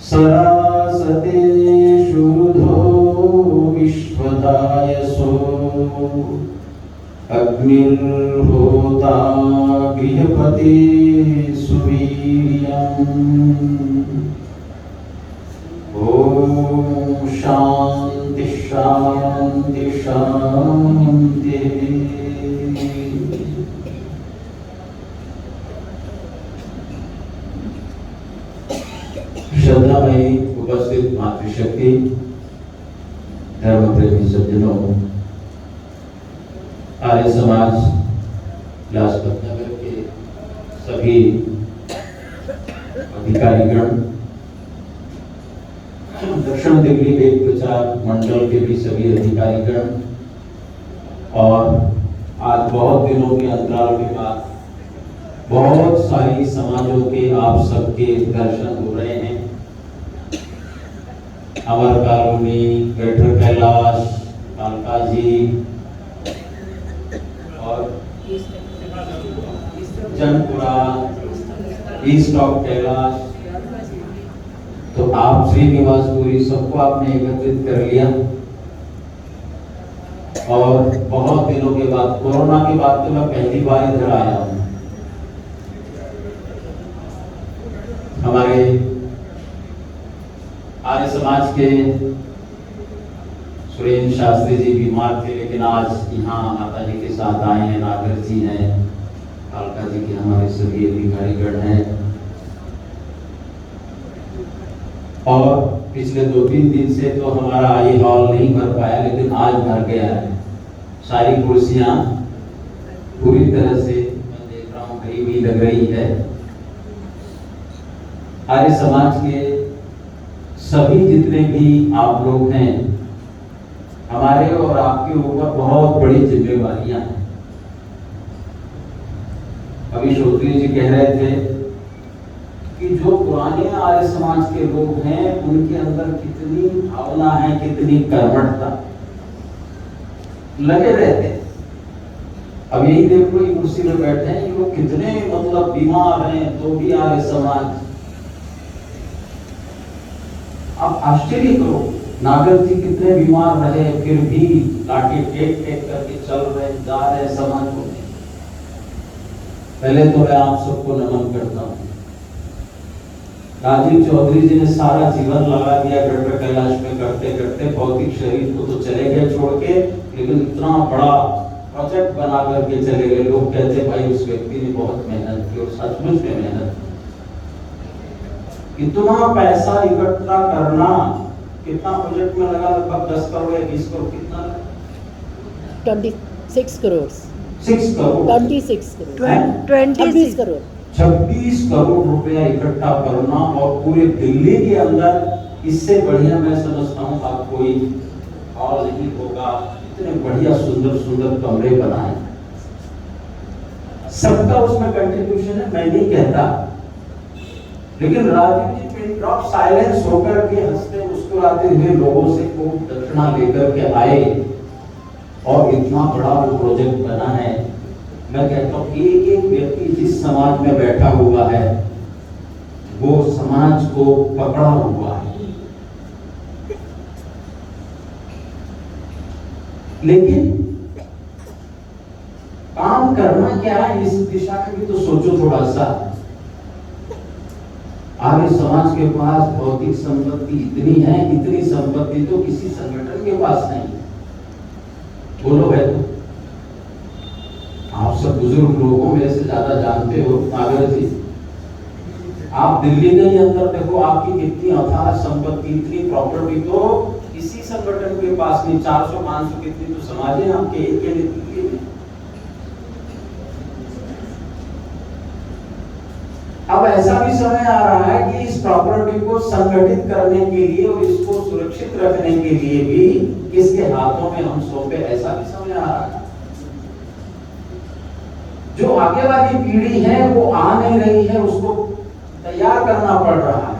सरासते शुद्धो विश्वदायसो अग्निर्होता गृहपति सुवीर्यम्। ओम शांति शांति शांति। श्रद्धा में उपस्थित मातृशक्ति, धर्म प्रेमी सज्जनों, आर्य समाज लाजपत नगर के सभी अधिकारीगण, दक्षिण दिल्ली वेद प्रचार मंडल के भी सभी अधिकारीगण, और आज बहुत दिनों के अंतराल के बाद बहुत सारी समाजों के आप सबके दर्शन हो रहे हैं। अमर कॉलोनी, ग्रेटर कैलाश, कालका जी और जनपुरा, ईस्ट ऑफ कैलाश, तो आप श्रीनिवासपुरी सबको आपने एकत्रित कर लिया। और बहुत दिनों के बाद, कोरोना के बाद तो मैं पहली बार इधर आया हूँ। हमारे आर्य समाज के सुरेंद्र शास्त्री जी बीमार थे, लेकिन आज यहाँ माता जी के साथ आए हैं। नागर जी हैं, कालका जी के हमारे सभी अधिकारीगण हैं। और पिछले 2-3 दिन से तो हमारा ये हॉल नहीं भर पाया, लेकिन आज भर गया है। सारी कुर्सियां पूरी तरह से मैं देख रहा हूँ भरी हुई लग रही है। आर्य समाज के सभी जितने भी आप लोग हैं, हमारे और आपके ऊपर बहुत बड़ी जिम्मेवारियां हैं। अभी श्रोत्री जी कह रहे थे कि जो पुराने आर्य समाज के लोग हैं, उनके अंदर कितनी भावना है, कितनी कर्मठता लगे रहते हैं। अब यही देख लो, ये कुर्सी में बैठे हैं, ये लोग कितने मतलब बीमार हैं, तो भी आर्य समाज। आप आश्चर्य करो, नागर जी कितने बीमार रहे, फिर भी लाठी टेक टेक करके चल रहे, जा रहे समाज को। पहले तो मैं आप सबको नमन करता हूँ। राजीव चौधरी जी ने सारा जीवन लगा दिया ग्रेटर कैलाश में करते करते, भौतिक शरीर को तो चले गए छोड़ के, लेकिन इतना बड़ा प्रोजेक्ट बना करके चले गए। लोग कहते भाई उस व्यक्ति ने बहुत मेहनत की, और सचमुच में मेहनत की। इतना पैसा इकट्ठा करना, कितना प्रोजेक्ट में लगा? लगभग 10 करोड़ या 20 करोड़, कितना? 26 करोड़ 6 करोड़ 26 करोड़ 26 करोड़ रुपया इकट्ठा करना, और पूरे दिल्ली के अंदर इससे बढ़िया मैं समझता हूँ आप कोई और नहीं होगा। इतने बढ़िया सुंदर सुंदर कमरे बनाए, सबका उसमें कंट्रीब्यूशन है, मैं नहीं कहता। लेकिन राजीव जी पिन ड्रॉप साइलेंस होकर के हंसते मुस्कुराते हुए लोगों से खूब दक्षिणा लेकर के आए, और इतना बड़ा वो प्रोजेक्ट बना है। मैं कहता हूँ एक एक व्यक्ति जिस समाज में बैठा हुआ है, वो समाज को पकड़ा हुआ है। लेकिन काम करना क्या है, इस दिशा में भी तो सोचो थोड़ा सा। आर्य समाज के पास भौतिक संपत्ति इतनी है, इतनी संपत्ति तो किसी संगठन के पास नहीं है। बोलो है तो आप सब बुजुर्ग लोगों मेरे से ज्यादा जानते हो। नागर जी, आप दिल्ली के अंदर देखो, आपकी कितनी अथाह संपत्ति, इतनी प्रॉपर्टी तो किसी संगठन के पास नहीं। 400-500 कितनी तो समाज है आपके एक के दिल्ली में। अब ऐसा भी समय आ रहा है कि इस प्रॉपर्टी को संगठित करने के लिए और इसको सुरक्षित रखने के लिए भी किसके हाथों में हम सौंपे, ऐसा भी समय आ रहा है। जो आगे वाली पीढ़ी है वो आ नहीं रही है, उसको तैयार करना पड़ रहा है।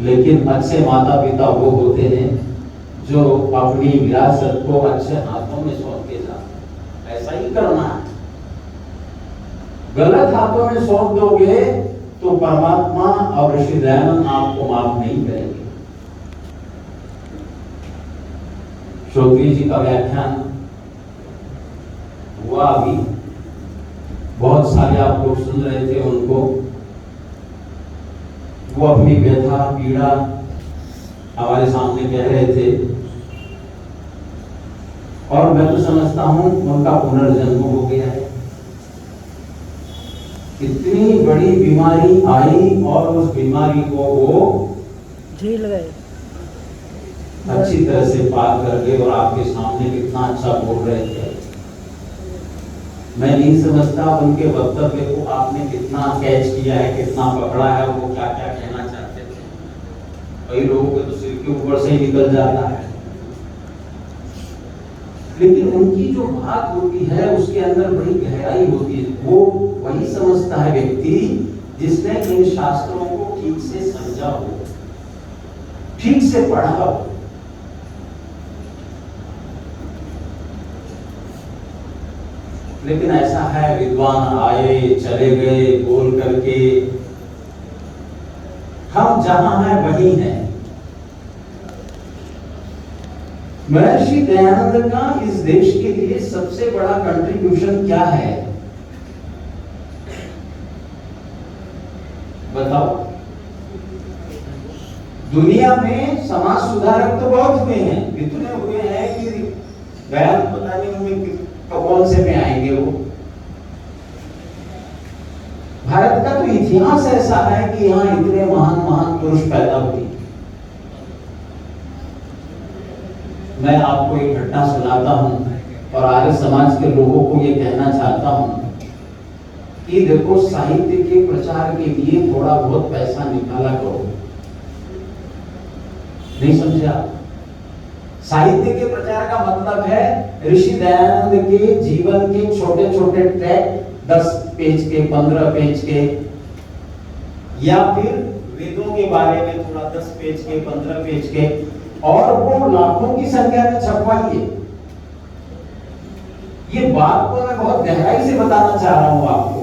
लेकिन अच्छे माता पिता वो होते हैं जो अपनी विरासत को अच्छे हाथों में सौंप के जाते, ऐसा ही करना है। गलत हाथों में सौंप दोगे तो परमात्मा और ऋषि दयानंद आपको माफ नहीं करेंगे। श्रोत्री जी का व्याख्यान हुआ अभी, बहुत सारे आप लोग सुन रहे थे उनको, वो अपनी व्यथा पीड़ा हमारे सामने कह रहे थे, और मैं तो समझता हूं उनका पुनर्जन्म हो गया है। इतनी बड़ी बीमारी आई और उस बीमारी को वो झेल गए, अच्छी तरह से पार कर गए और आपके सामने कितना अच्छा बोल रहे थे। मैं नहीं समझता उनके वक्तव्य को आपने कितना कैच किया है, कितना पकड़ा है, वो क्या क्या कहना चाहते थे। कई लोगों के तो सिर के ऊपर से ही निकल जाता है, लेकिन उनकी जो बात होती है उसके अंदर बड़ी गहराई होती है। वो वही समझता है व्यक्ति जिसने इन शास्त्रों को ठीक से समझा हो, ठीक से पढ़ा हो। लेकिन ऐसा है, विद्वान आए चले गए बोल करके, हम जहां हैं वही हैं। महर्षि दयानंद का इस देश के लिए सबसे बड़ा कंट्रीब्यूशन क्या है बताओ? दुनिया में समाज सुधारक तो बहुत हुए हैं, इतने हुए हैं कि बयान पता नहीं उनमें कौन से में आएंगे वो। भारत का तो इतिहास ऐसा है कि यहाँ इतने महान महान पुरुष पैदा हुए। मैं आपको एक घटना सुनाता हूं और आर्य समाज के लोगों को ये कहना चाहता हूं कि देखो, साहित्य के प्रचार के लिए थोड़ा बहुत पैसा निकाला करो। नहीं समझे आप? साहित्य के प्रचार का मतलब है ऋषि दयानंद के जीवन के छोटे छोटे ट्रैक, 10 पेज के, 15 पेज के, या फिर वेदों के बारे में थोड़ा 10 पेज के, 15 पेज के, और वो लाखों की संख्या में छपवाइए। ये बात को मैं बहुत गहराई से बताना चाह रहा हूं आपको।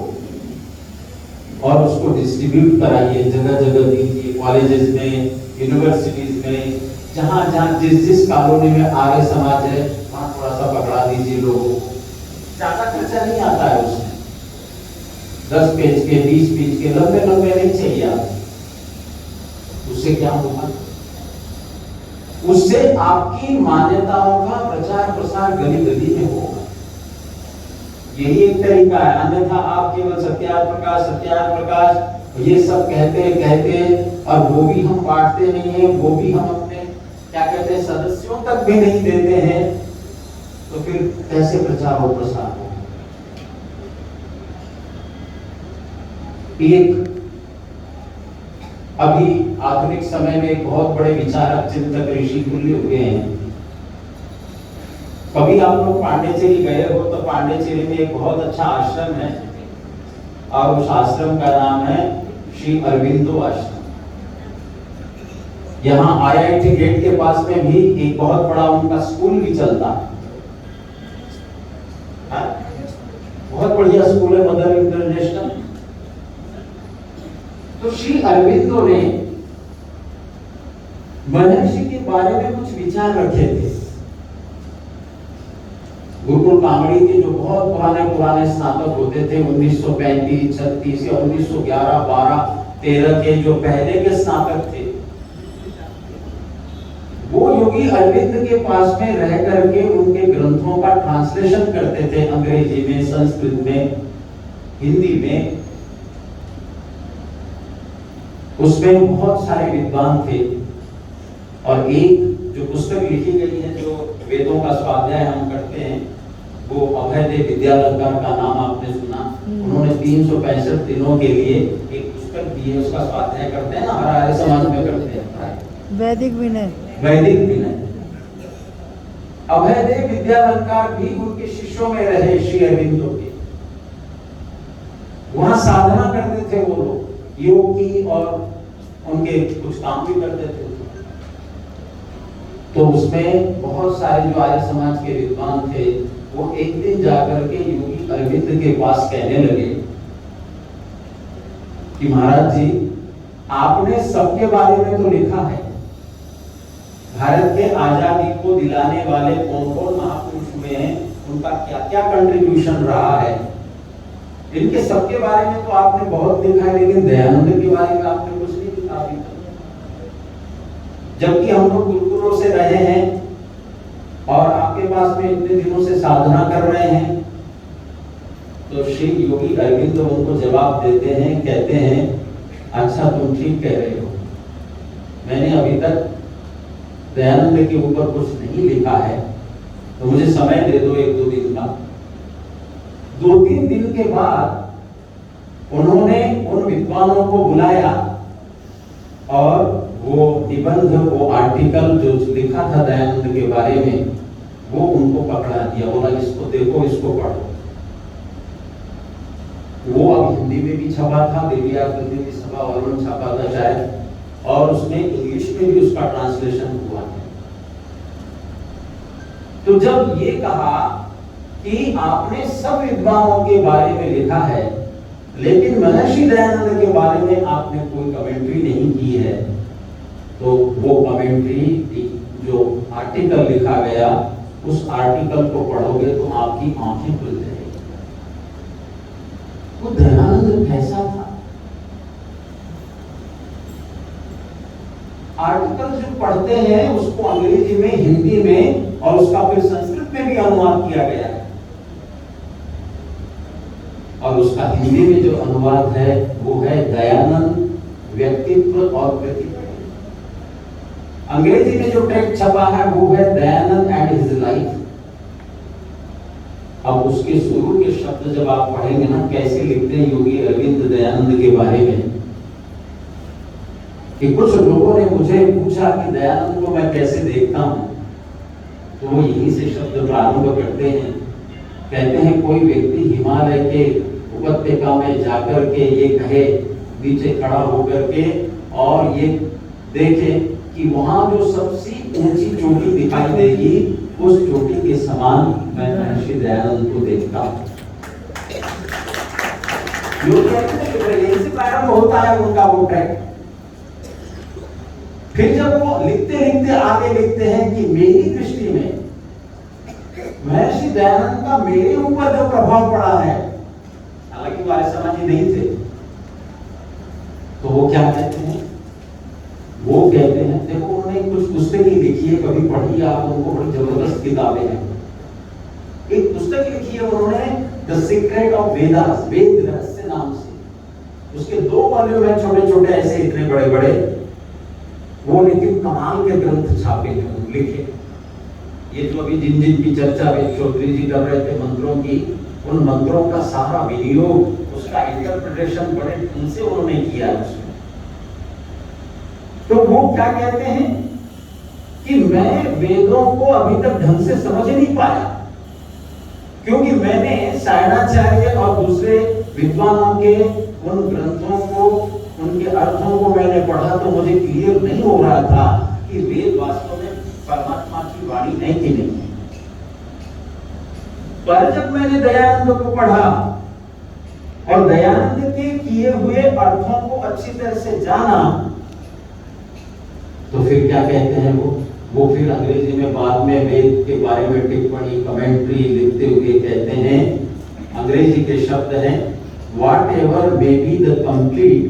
और उसको डिस्ट्रीब्यूट कराइए, जगह जगह दीजिए, कॉलेजेस में, यूनिवर्सिटीज में, जहां जहां जिस कॉलोनी में आर्य समाज है वहां थोड़ा सा पकड़ा दीजिए लोगों को। ज्यादा खर्चा नहीं आता है उसमें, 10 पेज के, 20 पेज के, लंबे लंबे नहीं चाहिए आप। उससे क्या होगा? उससे आपकी मान्यताओं का प्रचार प्रसार गली गली में होगा। यही एक तरीका है, अन्यथा आप केवल सत्याग्रह प्रकाश ये सब कहते और वो भी हम बांटते नहीं है, वो भी हम अपने क्या कहते हैं सदस्यों तक भी नहीं देते हैं, तो फिर कैसे प्रचार और प्रसार होगा? एक अभी आधुनिक समय में एक बहुत बड़े विचारक चिंतक ऋषि तुल्य हुए हैं। कभी आप लोग पांडिचेरी गए हो तो पांडिचेरी में एक बहुत अच्छा आश्रम है और उस आश्रम का नाम है श्री अरविंदो आश्रम। यहाँ IIT गेट के पास में भी एक बहुत बड़ा उनका स्कूल भी चलता है। बहुत बढ़िया स्कूल है, मदर इंटरनेशनल। तो श्री अरविंदो ने महर्षि के बारे में कुछ विचार रखे थे। गुरुकुल कामड़ी के जो बहुत पुराने स्नातक होते थे, 1935, 36 या 1911, 12, 13 के जो पहले के स्नातक थे, वो योगी अरविंद के पास में रह करके उनके ग्रंथों का ट्रांसलेशन करते थे, अंग्रेजी में, संस्कृत में, हिंदी में। उसमें बहुत सारे विद्वान थे और एक जो पुस्तक लिखी गई है जो वेदों का स्वाध्याय हम करते हैं, वो अभय देव विद्यालंकार का नाम आपने सुना। उन्होंने 365 दिनों के लिए एक पुस्तक दी है, उसका स्वाध्याय करते हैं ना, हर आर्य समाज में करते हैं। वैदिक विनय, वैदिक विनय। अभय देव विद्यालंकार भी उनके शिष्यों में रहे श्री अरविंदो के। वहां साधना करते थे वो लोग, योग की, और उनके कुछ काम भी करते थे। तो उसमें बहुत सारे जो आर्य समाज के विद्वान थे, वो एक दिन जाकर के योगी अरविंद के पास कहने लगे कि महाराज जी, आपने सबके बारे में तो लिखा है, भारत के आजादी को दिलाने वाले कौन कौन महापुरुष हुए हैं, उनका क्या क्या कंट्रीब्यूशन रहा है, इनके सबके बारे में तो आपने बहुत लिखा है, लेकिन दयानंद के बारे में आपने कुछ नहीं लिखा अभी तक। जबकि हम लोग गुरुकुलों से रहे हैं और आपके पास में इतने दिनों से साधना कर रहे हैं। तो श्री योगी अरविंद उनको जवाब देते हैं, कहते हैं, अच्छा तुम ठीक कह रहे हो, मैंने अभी तक दयानंद के ऊपर कुछ नहीं लिखा है, तो मुझे समय दे दो 1-2 दिन का। 2-3 दिन के बाद उन्होंने उन विद्वानों को बुलाया और वो निबंध, वो आर्टिकल जो लिखा था दयानंद के बारे में, वो उनको पकड़ा दिया, बोला इसको देखो, इसको पढ़ो। वो अब हिंदी में भी छपा था, दिव्या प्रतिनिधि सभा वालों ने छपा था शायद, और उसमें इंग्लिश में भी उसका ट्रांसलेशन हुआ है। तो जब ये कहा कि आपने सब विद्वानों के बारे में लिखा है, लेकिन महर्षि दयानंद के बारे में आपने कोई कमेंट्री नहीं की है, तो वो कमेंट्री जो आर्टिकल लिखा गया, उस आर्टिकल को पढ़ोगे तो आपकी आंखें खुल जाएगी। वो दयानंद कैसा था? आर्टिकल जो पढ़ते हैं उसको अंग्रेजी में, हिंदी में और उसका फिर संस्कृत में भी अनुवाद किया गया है, और उसका हिंदी में जो अनुवाद है वो है दयानंद व्यक्तित्व और कृति। अंग्रेजी में जो टेक्स्ट छपा है वो है दयानंद एंड हिज लाइफ। अब उसके शुरू के शब्द जब आप पढ़ेंगे ना, कैसे लिखते हैं योगी अरविंद दयानंद के बारे में, कि कुछ लोगों ने मुझे पूछा कि दयानंद को मैं कैसे देखता हूं, तो वो यहीं से शब्द प्रारंभ करते हैं। कहते हैं कोई व्यक्ति हिमालय के उपत्यका में जाकर के ये कहे, नीचे खड़ा होकर के, और ये देखे कि वहां जो सबसे ऊंची चोटी दिखाई देगी, उस चोटी के समान मैं महर्षि दयानंद को देखता हूं। यहीं से प्रारंभ होता है उनका वो ट्रैक। फिर जब वो लिखते लिखते आगे लिखते हैं कि मेरी दृष्टि में महर्षि दयानंद का मेरे ऊपर जो प्रभाव पड़ा है, हालांकि वो समाजी नहीं थे, तो वो क्या कहते हैं? वो कहते हैं, देखो उन्होंने कुछ पुस्तकें लिखी है, कभी पढ़ी आप उनको, बड़ी जबरदस्त किताबें हैं। एक पुस्तक लिखी है उन्होंने, द सीक्रेट ऑफ वेदास, वेद रहस्य नाम से। उसके 2 वॉल्यूम है, छोटे छोटे ऐसे, इतने बड़े बड़े, वो लेकिन कमाल के ग्रंथ छापे हैं, लिखे। ये जो अभी जिन जिन की चर्चा वेद चौधरी जी कर रहे थे मंत्रों की, उन मंत्रों का सारा विनियोग, उसका इंटरप्रिटेशन बड़े ढंग से उन्होंने किया है उसमें। तो वो क्या कहते हैं कि मैं वेदों को अभी तक ढंग से समझ नहीं पाया, क्योंकि मैंने सायणाचार्य और दूसरे विद्वानों के उन ग्रंथों को, उनके अर्थों को मैंने पढ़ा, तो मुझे क्लियर नहीं हो रहा था कि वेद वास्तव में परमात्मा की वाणी है कि नहीं। पर जब मैंने दयानंद को पढ़ा और दयानंद के किए हुए अर्थों को अच्छी तरह से जाना, तो फिर क्या कहते हैं वो फिर अंग्रेजी में बाद में वेद के बारे में टिप्पणी, कमेंट्री लिखते हुए कहते हैं, अंग्रेजी के शब्द हैं, whatever may be the complete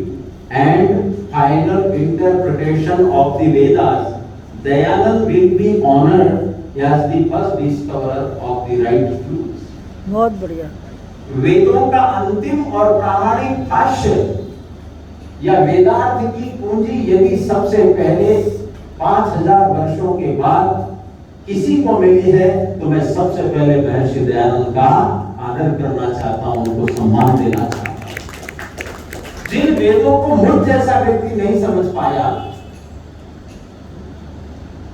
and final interpretation of the Vedas, Dayanand will be honored as the first discoverer of the right truths. बहुत बढ़िया। वेदों का अंतिम और प्रामाणिक भाष्य या वेदार्थ की पूंजी यदि सबसे पहले 5000 वर्षों के बाद किसी को मिली है, तो मैं सबसे पहले महर्षि दयानंद का आदर करना चाहता हूं, उनको सम्मान देना चाहता हूं। जिन वेदों को मुझ जैसा व्यक्ति नहीं समझ पाया,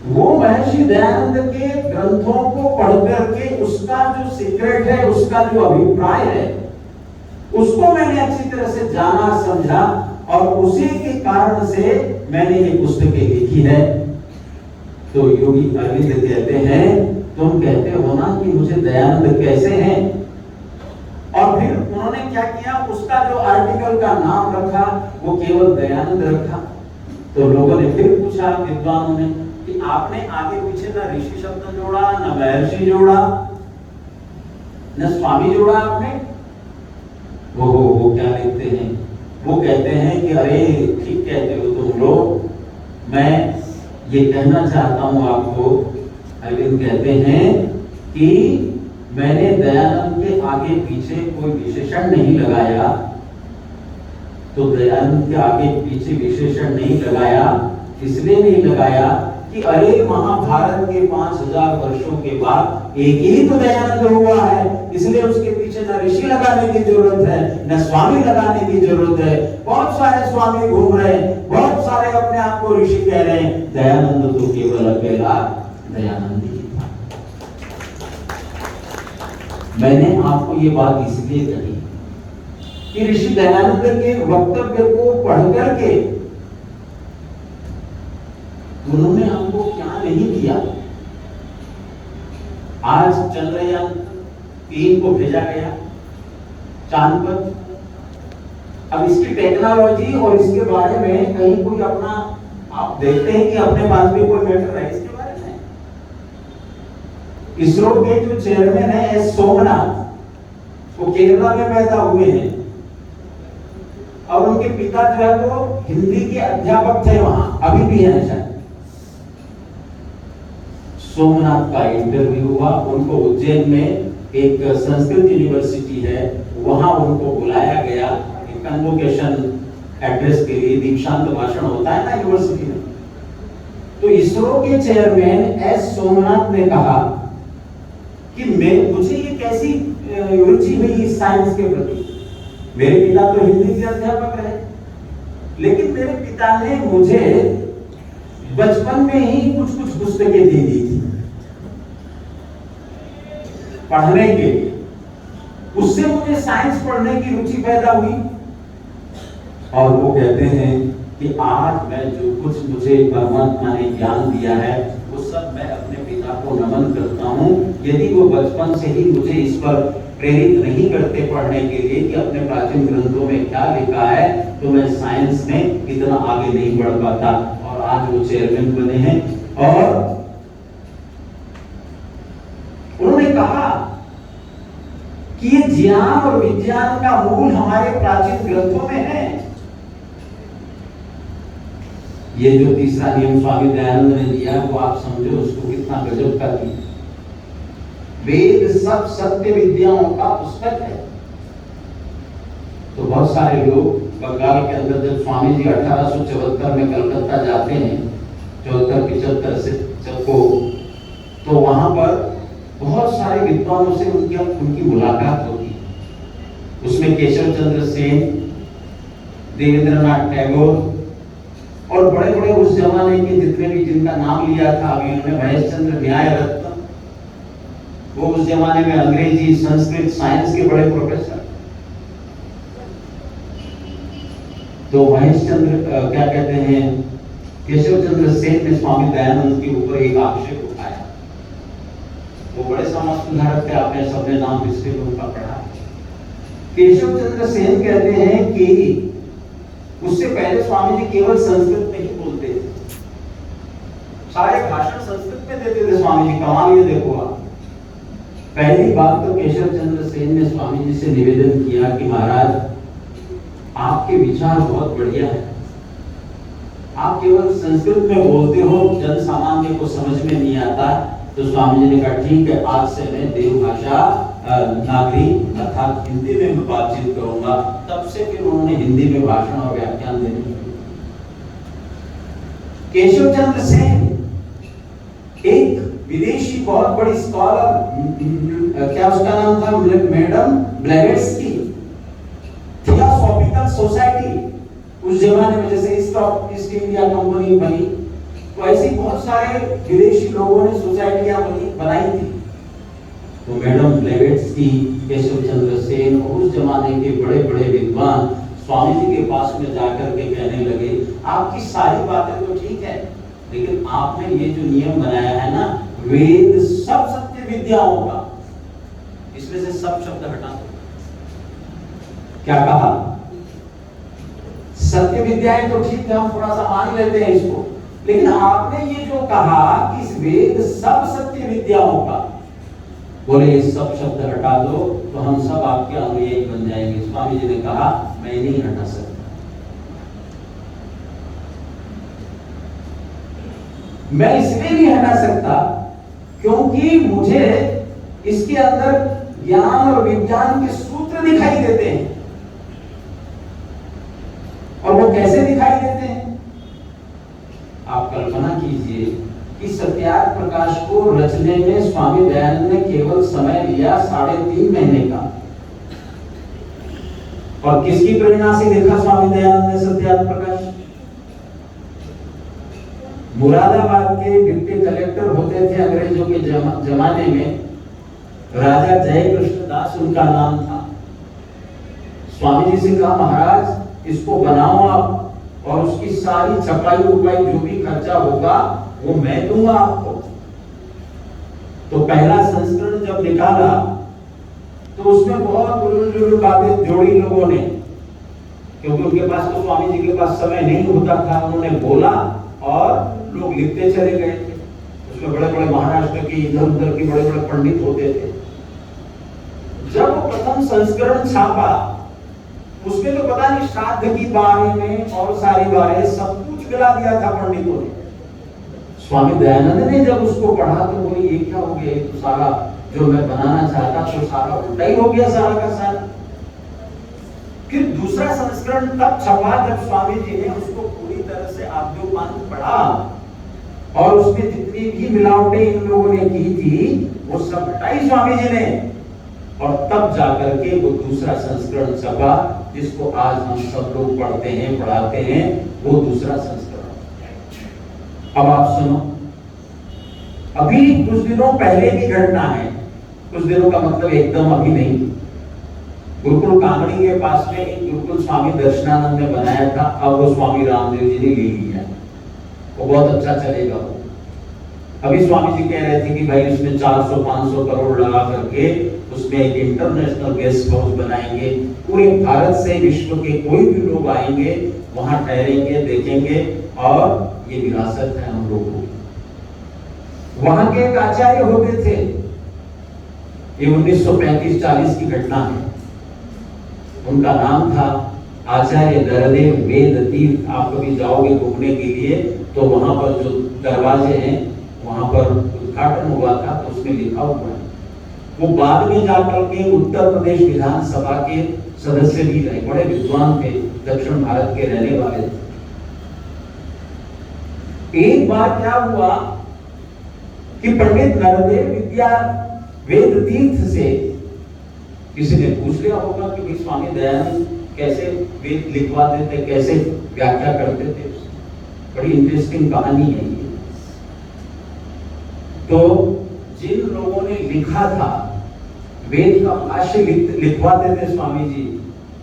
वो महर्षि दयानंद के ग्रंथों को पढ़कर के उसका जो सीक्रेट है, उसका जो अभिप्राय है, उसको मैंने अच्छी तरह से जाना, समझा, और उसी के कारण से मैंने ये पुस्तकें लिखी है। तो योगी अरविंद कहते हैं, तुम कहते हो ना कि मुझे दयानंद कैसे हैं, और फिर उन्होंने क्या किया, उसका जो आर्टिकल का नाम रखा वो केवल दयानंद रखा। तो लोगों ने फिर पूछा विद्वानों ने कि आपने आगे पीछे ना ऋषि शब्द जोड़ा, ना महर्षि जोड़ा, न स्वामी जोड़ा आपने। वो क्या लिखते हैं, वो कहते हैं कि अरे ठीक कहते हो तुम लोग, मैं ये कहना चाहता हूं आपको। अरविंद कहते हैं कि मैंने दयानंद के आगे पीछे कोई विशेषण नहीं लगाया। तो दयानंद के आगे पीछे विशेषण नहीं लगाया, इसलिए नहीं लगाया कि अरे महाभारत के 5000 वर्षों के बाद एक ही तो दयानंद हुआ है, इसलिए उसके पीछे न ऋषि लगाने की जरूरत है, न स्वामी लगाने की जरूरत है। बहुत सारे स्वामी घूम रहे हैं, बहुत सारे अपने आप को ऋषि कह रहे हैं, दयानंद तो केवल अकेला दयानंद ही था। मैंने आपको ये बात इसलिए कही कि ऋषि दयानंद के वक्तव्य को पढ़ करके उन्होंने हमको क्या नहीं दिया। आज चंद्रयान 3 को भेजा गया चांद पर। अब इसकी टेक्नोलॉजी और इसके बारे में कहीं कोई अपना, आप देखते हैं कि अपने पास भी कोई मैटर है इसके बारे में। इसरो के जो चेयरमैन है एस सोमनाथ, वो केरला में पैदा हुए हैं और उनके पिता जो है वो हिंदी के अध्यापक थे वहां, अभी भी हैं शायद। सोमनाथ का इंटरव्यू हुआ, उनको उज्जैन में एक संस्कृत यूनिवर्सिटी है, वहां उनको बुलाया गया कन्वोकेशन एड्रेस के लिए। दीक्षांत भाषण होता है ना यूनिवर्सिटी में। तो इसरो के चेयरमैन एस सोमनाथ ने कहा कि मुझे ये कैसी रुचि हुई साइंस के प्रति। मेरे पिता तो हिंदी के अध्यापक रहे, लेकिन मेरे पिता ने मुझे बचपन में ही कुछ पुस्तकें दे दी थी पढ़ने के लिए, उससे मुझे साइंस पढ़ने की रुचि पैदा हुई। और वो कहते हैं कि आज मैं जो कुछ मुझे परमात्मा ने ज्ञान दिया है वो सब मैं अपने पिता को नमन करता हूँ। यदि वो बचपन से ही मुझे इस पर प्रेरित नहीं करते पढ़ने के लिए कि अपने प्राचीन ग्रंथों में क्या लिखा है, तो मैं साइंस में इतना आगे नहीं बढ़ पाता। और आज वो चेयरमैन बने हैं और उन्होंने कहा कि ये ज्ञान और विज्ञान का मूल हमारे प्राचीन ग्रंथों में है। ये जो तीसरा नियम स्वामी दयानंद ने दिया वो आप समझो उसको कितना गजब का दिया। वेद सब सत्य विद्याओं का पुस्तक है। तो बहुत सारे लोग बंगाल के अंदर जब स्वामी जी 1874 में कलकत्ता जाते हैं 74-75 से को, तो वहां पर बहुत सारे विद्वानों से उनकी मुलाकात होती है। उसमें केशव चंद्र सेन, देवेंद्रनाथ टैगोर और बड़े बड़े उस जमाने के जितने भी जिनका नाम लिया था अभी उन्होंने, महेश चंद्र न्याय रत्न, वो उस जमाने में अंग्रेजी संस्कृत साइंस के बड़े प्रोफेसर। तो महेश चंद्र क्या कहते हैं, केशव चंद्र सेन ने स्वामी दयानंद के ऊपर एक आक्षेप उठाया। वो बड़े समाज सुधारक थे, आपने सबने नाम पिछले लोगों का पढ़ा। केशव चंद्र सेन कहते हैं कि उससे पहले स्वामी जी केवल संस्कृत में ही बोलते थे, सारे भाषण संस्कृत में देते थे स्वामी जी। कमाल ये देखो आप। पहली बात तो केशव चंद्र सेन ने स्वामी जी से निवेदन किया कि महाराज आपके विचार बहुत बढ़िया है, आप केवल संस्कृत में बोलते हो, जन सामान्य को समझ में नहीं आता। तो स्वामी जी ने कहा ठीक है, आज से मैं देवभाषा नागरी अर्थात हिंदी में बातचीत करूंगा। तब से फिर उन्होंने हिंदी में भाषण और व्याख्यान देने लगे। केशव चंद्र सेन एक विदेशी बहुत बड़ी स्कॉलर, क्या उसका नाम था, मैडम ब्लेवेट्स्की, थियोसॉफिकल सोसाइटी उस जमाने में जैसे ईस्ट इंडिया कंपनी बनी, तो ऐसी बहुत सारे विदेशी लोगों ने सोसाइटियां बनाई थी। तो मैडम ब्लेवेट्स्की, केशव चंद्र सेन और उस जमाने के बड़े बड़े विद्वान स्वामी जी के पास में जाकर के कहने लगे, आपकी सारी बातें तो ठीक है, लेकिन आपने ये जो नियम बनाया है ना, वेद सब सत्य विद्याओं का, इसमें से सब शब्द हटा दो। क्या कहा? सत्य विद्याएं तो ठीक है, हम थोड़ा सा मान लेते हैं इसको, लेकिन आपने ये जो कहा कि इस वेद सब सत्य विद्याओं का, बोले ये सब शब्द हटा दो तो हम सब आपके अनुयायी बन जाएंगे। स्वामी जी ने कहा मैं नहीं हटा सकता। मैं इसलिए नहीं हटा सकता क्योंकि मुझे इसके अंदर ज्ञान और विज्ञान के सूत्र दिखाई देते हैं। और वो कैसे दिखाई देते हैं? आप कल्पना कीजिए कि सत्यार्थ प्रकाश को रचने में स्वामी दयानंद ने केवल समय लिया 3.5 महीने का। और किसकी प्रेरणा से लिखा स्वामी दयानंद ने सत्यार्थ प्रकाश? मुरादाबाद के डिप्टी कलेक्टर होते थे अंग्रेजों के जमाने में, राजा जय कृष्ण दास उनका नाम था। स्वामी जी से कहा महाराज इसको बनाओ आप और उसकी सारी छपाई उपाई जो भी खर्चा होगा वो मैं दूंगा आपको। तो पहला संस्करण जब निकाला तो उसमें बहुत उलझुल बातें जोड़ी लोगों ने, क्योंकि उनके पास तो स्वामी जी के पास समय नहीं होता था। उन्होंने बोला और लोग लिखते चले गए थे। उसमें बड़े बड़े महाराष्ट्र के इधर उधर के बड़े बड़े पंडित होते थे। जब वो प्रथम संस्करण छापा उसमें तो पता नहीं श्राद्ध की बारे में और सारी बारें सब कुछ गिला दिया था पंडितों ने। स्वामी दयानंद ने जब उसको पढ़ा तो बोले ये क्या हो गया, ये तो सारा जो मैं बनाना चाहता तो सारा उल्टा ही हो गया सारा का सारा। फिर दूसरा संस्करण तब छपा जब स्वामी जी ने उसको पूरी तरह से आद्योपांत पढ़ा और उसमें जितनी भी मिलावटें इन लोगों ने की थी वो सब हटाई स्वामी जी ने, और तब जाकर के वो दूसरा संस्करण छपा जिसको आज हम सब लोग पढ़ते हैं पढ़ाते हैं, वो दूसरा संस्करण। अब आप सुनो, अभी कुछ दिनों पहले की घटना है, कुछ दिनों का मतलब एकदम अभी नहीं। गुरुकुल कांगड़ी के पास में एक गुरुकुल स्वामी दर्शनानंद ने बनाया था, अब वो स्वामी रामदेव जी ने ले लिया। वो बहुत अच्छा चलेगा। अभी स्वामी जी कह रहे थे कि भाई उसमें 400-500 करोड़ लगा करके उसमें एक इंटरनेशनल गेस्ट हाउस बनाएंगे। पूरे भारत से विश्व के कोई भी लोग आएंगे वहां ठहरेंगे, देखेंगे, और ये विरासत है हम लोगों की। वहां के एक आचार्य होते थे, ये 1935-40 की घटना है। उनका नाम था आचार्य नरदेव वेद तीर्थ। आप कभी जाओगे घूमने के लिए तो वहां पर जो दरवाजे हैं वहां पर उद्घाटन हुआ था तो उसमें लिखा हुआ है। वो बाद में जाकर के उत्तर प्रदेश विधानसभा के सदस्य भी रहे, बड़े विद्वान थे, दक्षिण भारत के रहने वाले थे। एक बार क्या हुआ कि पंडित नरदेव विद्या वेद तीर्थ से किसी ने पूछ लिया होगा कि भाई स्वामी दयानंद कैसे वेद लिखवाते थे, कैसे व्याख्या करते थे। बड़ी इंटरेस्टिंग कहानी है ये। तो जिन लोगों ने लिखा था वेद का भाष्य लिखवाते थे स्वामी जी,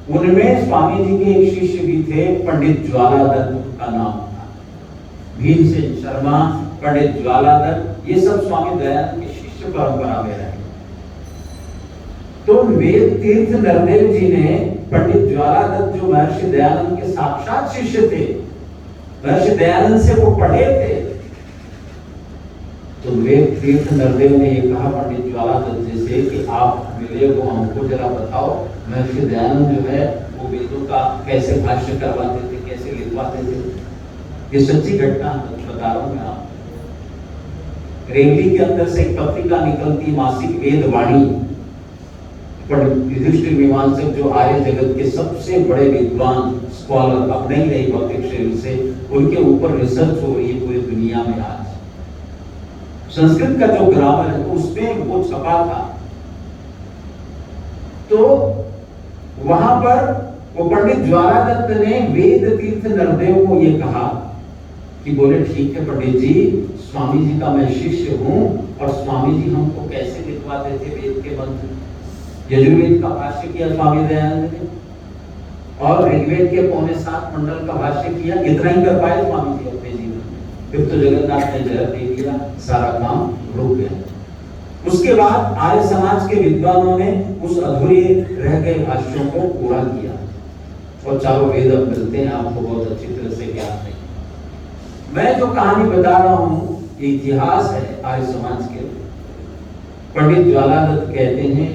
उनमें स्वामी जी के एक शिष्य भी थे, पंडित ज्वालादत्त का नाम था। भीमसेन शर्मा, पंडित ज्वालादत्त, ये सब स्वामी दयानंद के शिष्य परंपरा में रहे। तो वेद तीर्थ नरदेव जी ने पंडित ज्वालादत्त जो महर्षि दयानंद के साक्षात शिष्य थे, महर्षि दयानंद से वो पढ़े थे, तो वेद तीर्थ नरदेव ने ये कहा पंडित ज्वालादत्त जी से कि आप मिले हो, हमको जरा बताओ महर्षि दयानंद जो है वो वेदों का कैसे भाष्य करवाते थे, कैसे लिखवाते थे। ये सच्ची घटना बता रहा हूं मैं आपको। रेवली के अंदर से एक पत्रिका निकलती, मासिक वेद वाणी। युधिष्ठिर मीमांसक जो आर्य जगत के सबसे बड़े विद्वान स्कॉलर, अब नहीं रही भौतिक शरीर से, उनके ऊपर रिसर्च हो रही है पूरी दुनिया में आज। संस्कृत का जो ग्रामर है उसमें वो छपा था। तो वहां पर वो पंडित ज्वालादत्त ने वेद तीर्थ नरदेव को ये कहा कि बोले ठीक है पंडित जी, स्वामी जी का मैं शिष्य हूं और स्वामी जी हमको कैसे लिखवाते थे वेद के मंत्र। यजुर्वेद का भाष्य किया स्वामी दयानंद ने और ऋग्वेद के 7.25 मंडल का भाष्य किया। इतना ही कर पाए स्वामी जी अपने जीवन में। फिर तो जगन्नाथ ने जहर दे दिया, सारा काम रुक गया। उसके बाद आर्य समाज के विद्वानों ने उस अधूरे रह गए भाष्यों को पूरा किया और चारों वेद अब मिलते हैं, आपको बहुत अच्छी तरह से ज्ञान है। मैं जो कहानी बता रहा हूं ये इतिहास है आर्य समाज के। पंडित ज्वालादत्त कहते हैं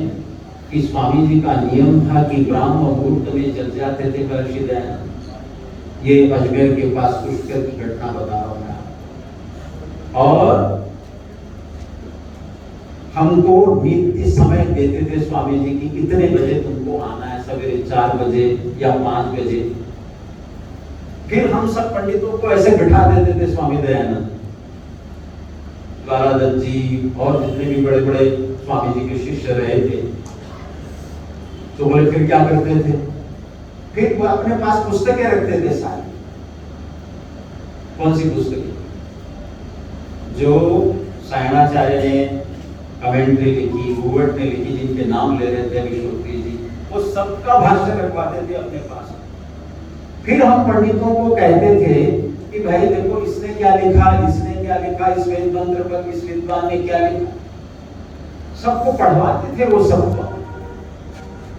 कि स्वामी जी का नियम था कि ब्राह्म मुहूर्त में जल जाते थे महर्षि दयानंद। ये अजमेर के पास पुष्कर की घटना बता रहा हूं मैं। और हमको नित्य समय देते थे स्वामी जी की कितने बजे तुमको आना है, सवेरे 4 बजे या 5 बजे। फिर हम सब पंडितों को ऐसे बिठा देते थे स्वामी दयानंद, ज्वालादत्त जी और जितने भी बड़े बड़े स्वामी जी के शिष्य रहे थे। तो बोले फिर क्या करते थे, फिर वो अपने पास पुस्तकें रखते थे सारी। कौन सी पुस्तकें? जो सायणाचार्य ने कमेंट्री लिखी, गुवर्ट ने लिखी, जिनके नाम ले रहे थे अभिश्रोत्री जी, वो सबका भाष्य रखवाते थे अपने पास। फिर हम पंडितों को कहते थे कि भाई देखो इसने क्या लिखा, इसने क्या लिखा, इस वेद मंत्र पर इस विद्वान ने क्या लिखा। सबको पढ़वाते थे वो सबको,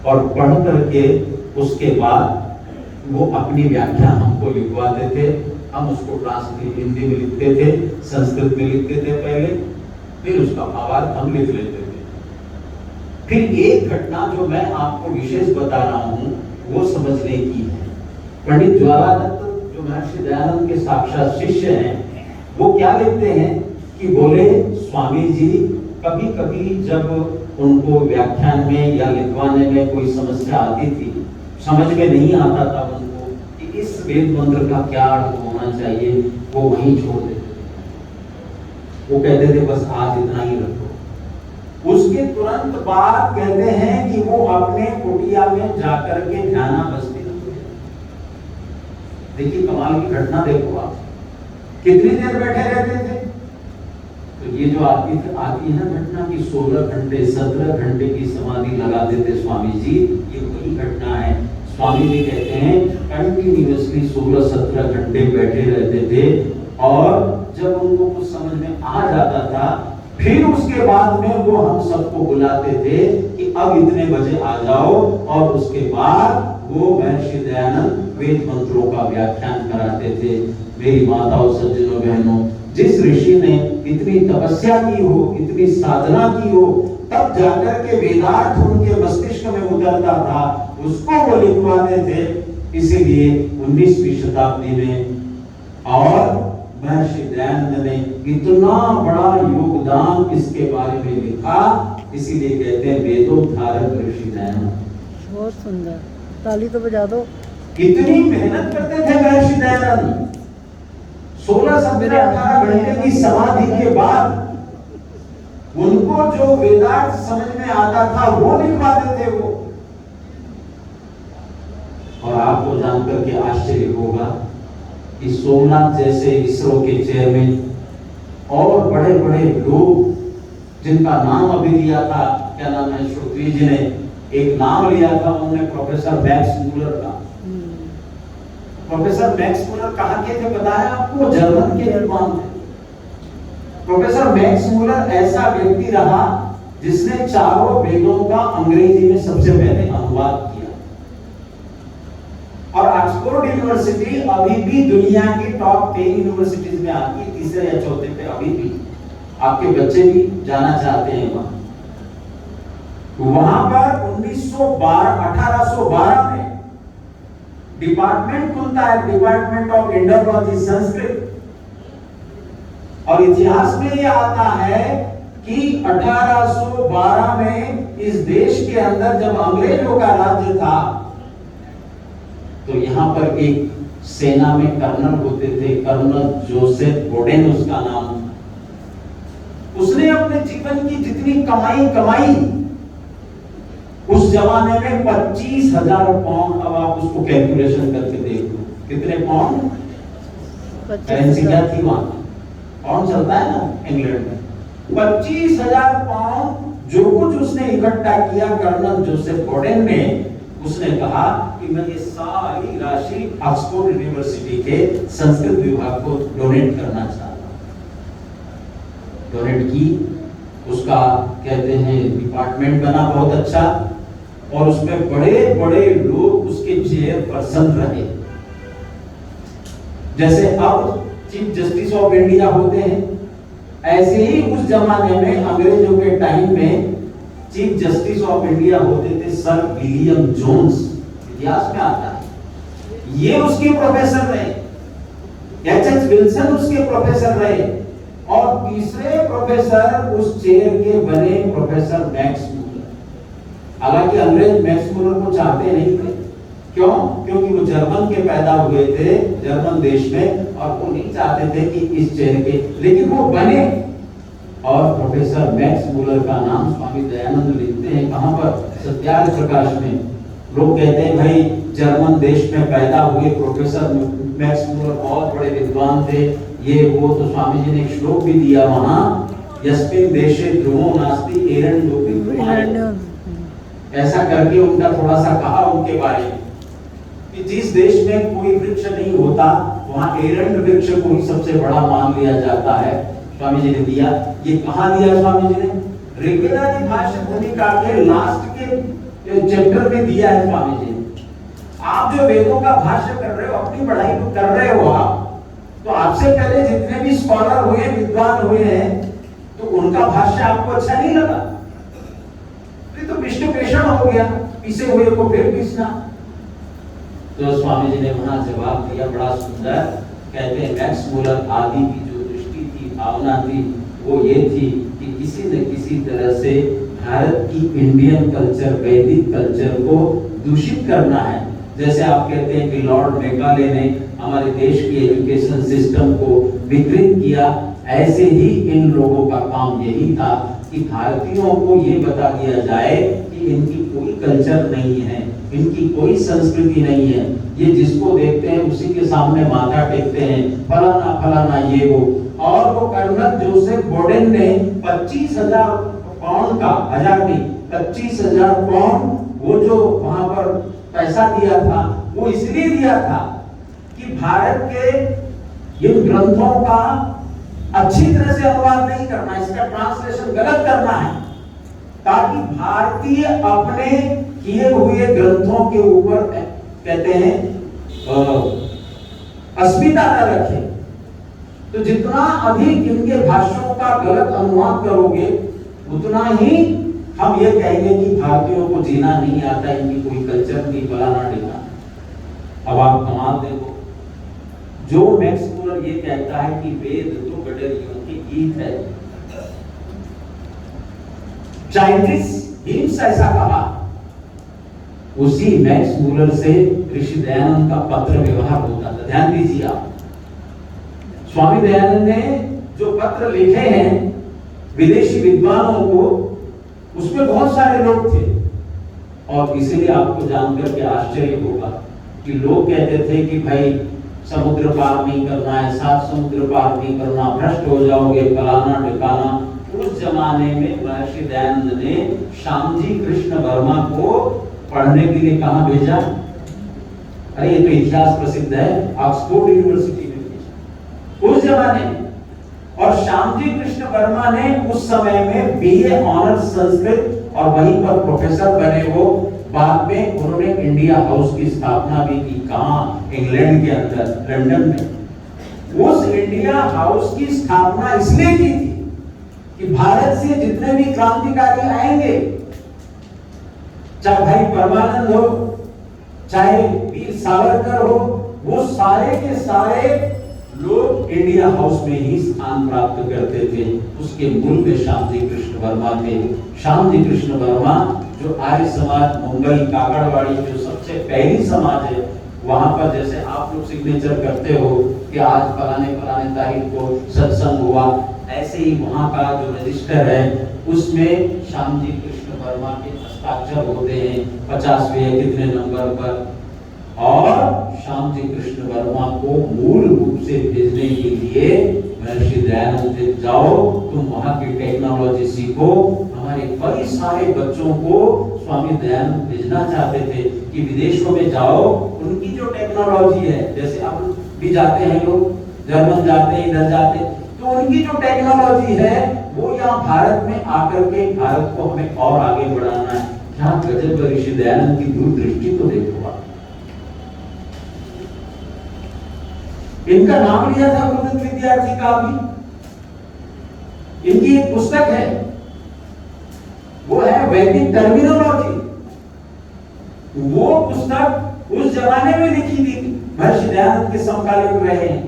और पढ़ करके उसके बाद वो अपनी व्याख्या हमको लिखवाते थे। हम उसको ट्रांसलेट हिंदी में लिखते थे, संस्कृत में लिखते थे पहले, फिर उसका भावार्थ हम लिख लेते थे। फिर एक घटना जो मैं आपको विशेष बता रहा हूं वो समझने की है। पंडित ज्वालादत्त जो महर्षि दयानंद के साक्षात शिष्य हैं, वो क्या लिखते हैं कि बोले स्वामी जी कभी कभी जब उनको व्याख्यान में या लिखवाने में कोई समस्या आती थी, समझ में नहीं आता था उनको कि इस वेद मंत्र का क्या अर्थ होना चाहिए, वो वहीं छोड़ देते थे। वो कहते थे बस आज इतना ही रखो। उसके तुरंत बाद कहते हैं कि वो अपने कुटिया में जाकर के ध्यानावस्थित हुए। देखिए कमाल की घटना, देखो आप कितनी देर बैठे रहते थे। तो ये जो आती है ना घटना की 16 घंटे 17 घंटे की समाधि लगा देते स्वामी जी, ये वही घटना है। स्वामी जी कहते हैं कंटिन्यूअसली 16-17 घंटे बैठे रहते थे, और जब उनको कुछ समझ में आ जाता था फिर उसके बाद में वो हम सबको बुलाते थे कि अब इतने बजे आ जाओ, और उसके बाद वो महर्षि दयानंद वेद मंत्रों का व्याख्यान कराते थे। मेरी माताओं, सज्जनों, बहनों, जिस ऋषि ने इतनी तपस्या की हो, इतनी साधना की हो, तब जाकर के वेदार्थ उनके मस्तिष्क में उतरता था, उसको वो लिखवाते थे। इसीलिए 19वीं शताब्दी में और महर्षि दयानंद ने इतना बड़ा योगदान इसके बारे में लिखा, इसीलिए कहते हैं वेदोद्धारक ऋषि दयानंद। बहुत सुंदर, ताली तो बजा दो। कितनी मेहनत करते थे महर्षि दयानंद। 16-17-18 घंटे की समाधि के बाद उनको जो वेदांत समझ में आता था वो लिखवाते थे वो। और आपको जानकर के आश्चर्य होगा कि सोमनाथ जैसे इसरो के चेयरमैन और बड़े बड़े लोग जिनका नाम अभी लिया था, क्या नाम है, श्रोत्री जी ने एक नाम लिया था उन्होंने, प्रोफेसर मैक्स मूलर का। प्रोफेसर मैक्स मूलर कहाँ के थे बताया आपको? जर्मन के विद्वान थे। प्रोफेसर मैक्स मूलर ऐसा व्यक्ति रहा जिसने चारों वेदों का अंग्रेजी में सबसे पहले अनुवाद किया। और ऑक्सफोर्ड यूनिवर्सिटी अभी भी दुनिया की टॉप 10 यूनिवर्सिटीज में आती है, तीसरे या चौथे पे अभी भी। आपके बच्चे भी जाना चाहते हैं वहां पर 1812 में डिपार्टमेंट खुलता है, डिपार्टमेंट ऑफ इंडोलॉजी संस्कृत। और इतिहास में यह आता है कि 1812 में इस देश के अंदर जब अंग्रेजों का राज्य था, तो यहां पर एक सेना में कर्नल होते थे, कर्नल जोसेफ बोडेन उसका नाम था। उसने अपने जीवन की जितनी कमाई उस जमाने में 25,000 पाउंड। अब आप उसको कैलकुलेशन करके देख लो कितने पाउंड, करेंसी क्या थी वहां, पाउंड चलता है ना इंग्लैंड में। 25,000 पाउंड जो कुछ उसने इकट्ठा किया कर्नल जोसेफ बोडेन ने, उसने कहा कि मैं ये सारी राशि ऑक्सफोर्ड यूनिवर्सिटी के संस्कृत विभाग को डोनेट करना चाहता हूं। डोनेट की, उस उसका कहते हैं डिपार्टमेंट बना बहुत अच्छा, और उसमें बड़े बड़े लोग उसके चेयरपर्सन रहे। जैसे अब चीफ जस्टिस ऑफ इंडिया होते हैं, ऐसे ही उस जमाने में अंग्रेजों के टाइम में चीफ जस्टिस ऑफ इंडिया होते थे सर विलियम जोन्स, इतिहास में आता है। ये उसके प्रोफेसर रहे, एच.एच. विल्सन उसके प्रोफेसर रहे, और तीसरे प्रोफेसर उस चेयर के बने प्रोफेसर मैक्स मूलर। हालांकि अंग्रेज मैक्स मूलर को चाहते नहीं थे, क्यों? क्योंकि वो जर्मन के पैदा हुए थे, जर्मन देश में, और वो नहीं चाहते थे कि इस चेयर के, लेकिन वो बने। और प्रोफेसर मैक्स मूलर का नाम स्वामी दयानंद लिखते हैं कहां पर? सत्याग्रह प्रकाश में। लोग कहते हैं भाई जर्मन देश में पैदा हुए प्रोफेसर मैक्स मूलर बहुत बड़े विद्वान थे, ये वो, तो स्वामी जी ने एक श्लोक भी दिया वहां, यस्मिन् देशे ध्रुवो नास्ति एरंडोपि। ऐसा करके उनका थोड़ा सा कहा उनके बारे में कि जिस देश में कोई वृक्ष नहीं होता वहां एरंड वृक्ष को ही सबसे बड़ा मान लिया जाता है। स्वामी जी ने दिया, ये कहां दिया स्वामी जी ने? ऋग्वेदादि भाष्य भूमिका के लास्ट के चैप्टर में दिया है स्वामी जी ने। आप जो वेदों का भाष्य कर रहे हो, अपनी पढ़ाई को कर रहे हो आप, तो आपसे पहले जितने भी स्कॉलर हुए, विद्वान हुए हैं, तो उनका भाष्य आपको अच्छा नहीं लगा? तो विष्णु पेषण हो गया, पीसे हुए को फिर पीसना। तो स्वामी जी ने वहां जवाब दिया बड़ा सुंदर, कहते हैं मैक्स मूलर आदि की जो दृष्टि थी, भावना थी, वो ये थी कि किसी न किसी तरह से भारत की इंडियन कल्चर, वैदिक कल्चर को दूषित करना है। जैसे आप कहते हैं कि लॉर्ड मैकाले ने हमारे देश की एजुकेशन सिस्टम को विकृत किया, ऐसे ही इन लोगों का काम यही था कि भारतीयों को ये बता दिया जाए कि इनकी कोई कल्चर नहीं है, इनकी कोई संस्कृति नहीं है, ये जिसको देखते हैं उसी के सामने माथा टेकते हैं, फलाना फलाना ये वो। और वो कर्नल जोसेफ बोडेन ने 25,000 पाउंड का, 1000 नहीं 25,000 पाउंड, वो जो वहां पर पैसा दिया था, वो इसलिए दिया था कि भारत के इन ग्रंथों का अच्छी तरह से अनुवाद नहीं करना, इसका ट्रांसलेशन गलत करना है, ताकि भारतीय अपने किए हुए ग्रंथों के ऊपर कहते हैं अस्मिता न रखे। तो जितना अधिक इनके भाष्यों का गलत अनुवाद करोगे, उतना ही हम ये कहेंगे कि भारतीयों को जीना नहीं आता, इनकी कोई कल्चर नहीं, फलाना ढिकाना। अब आप कमाल देखो, जो मैक्स मूलर ये कहता है कि वेद तो गडरियों के गीत है, चाइनीज हिम्स ऐसा कहा, उसी मैक्स मूलर से ऋषि दयानंद का पत्र व्यवहार होता था। ध्यान दीजिए आप, स्वामी दयानंद ने जो पत्र लिखे हैं विदेशी विद्वानों को, उसमें बहुत सारे लोग थे, और इसलिए आपको जानकर के आश्चर्य होगा कि लोग कहते थे कि भाई समुद्र पार नहीं करना है, 7 समुद्र पार नहीं करना, भ्रष्ट हो जाओगे, फलाना ढिकाना। उस जमाने में महर्षि दयानंद ने श्यामजी कृष्ण वर्मा को पढ़ने के लिए कहां भेजा? अरे ये तो इतिहास प्रसिद्ध है, ऑक्सफोर्ड यूनिवर्सिटी में भेजा उस जमाने में। और श्यामजी कृष्ण वर्मा ने उस समय में बीए ऑनर्स संस्कृत, और वहीं पर प्रोफेसर बने वो। बाद में उन्होंने इंडिया हाउस की स्थापना भी की। कहां? इंग्लैंड के अंदर, लंदन में। उस इंडिया हाउस की स्थापना इसलिए की थी कि भारत से जितने भी क्रांतिकारी आएंगे, चाहे भाई परमानंद हो, चाहे वीर सावरकर हो, वो सारे के सारे लोग इंडिया हाउस में ही स्थान प्राप्त करते थे। उसके मूल में श्यामजी कृष्ण वर्मा थे। श्यामजी कृष्ण वर्मा जो आर्य समाज, मुंबई काकड़वाड़ी जो सबसे पहली समाज है, वहां पर जैसे आप लोग सिग्नेचर करते हो कि आज फलाने फलाने तारीख को सत्संग हुआ, ऐसे ही वहां का जो रजिस्टर है उसमें श्यामजी कृष्ण वर्मा के हस्ताक्षर होते हैं 50वें कितने नंबर पर। और श्यामजी कृष्ण वर्मा को मूल रूप से भेजने के लिए महर्षि दयानंद थे, जाओ तुम वहां की टेक्नोलॉजी सीखो। हमारे कई सारे बच्चों को स्वामी दयानंद भेजना चाहते थे कि विदेशों में जाओ, उनकी जो टेक्नोलॉजी है, जैसे अब भी जाते हैं लोग, जर्मन जाते हैं, इधर जाते हैं, तो उनकी जो टेक्नोलॉजी है वो यहाँ भारत में आकर के भारत को हमें और आगे बढ़ाना है। क्या गजब ऋषि दयानंद की दूरदृष्टि तो देखो आप। इनका नाम लिया था गुरुदत्त विद्यार्थी का भी। इनकी एक पुस्तक है, वो है वैदिक टर्मिनोलॉजी। वो पुस्तक उस जमाने में लिखी थी, महर्षि दयानंद के समकालीन रहे हैं।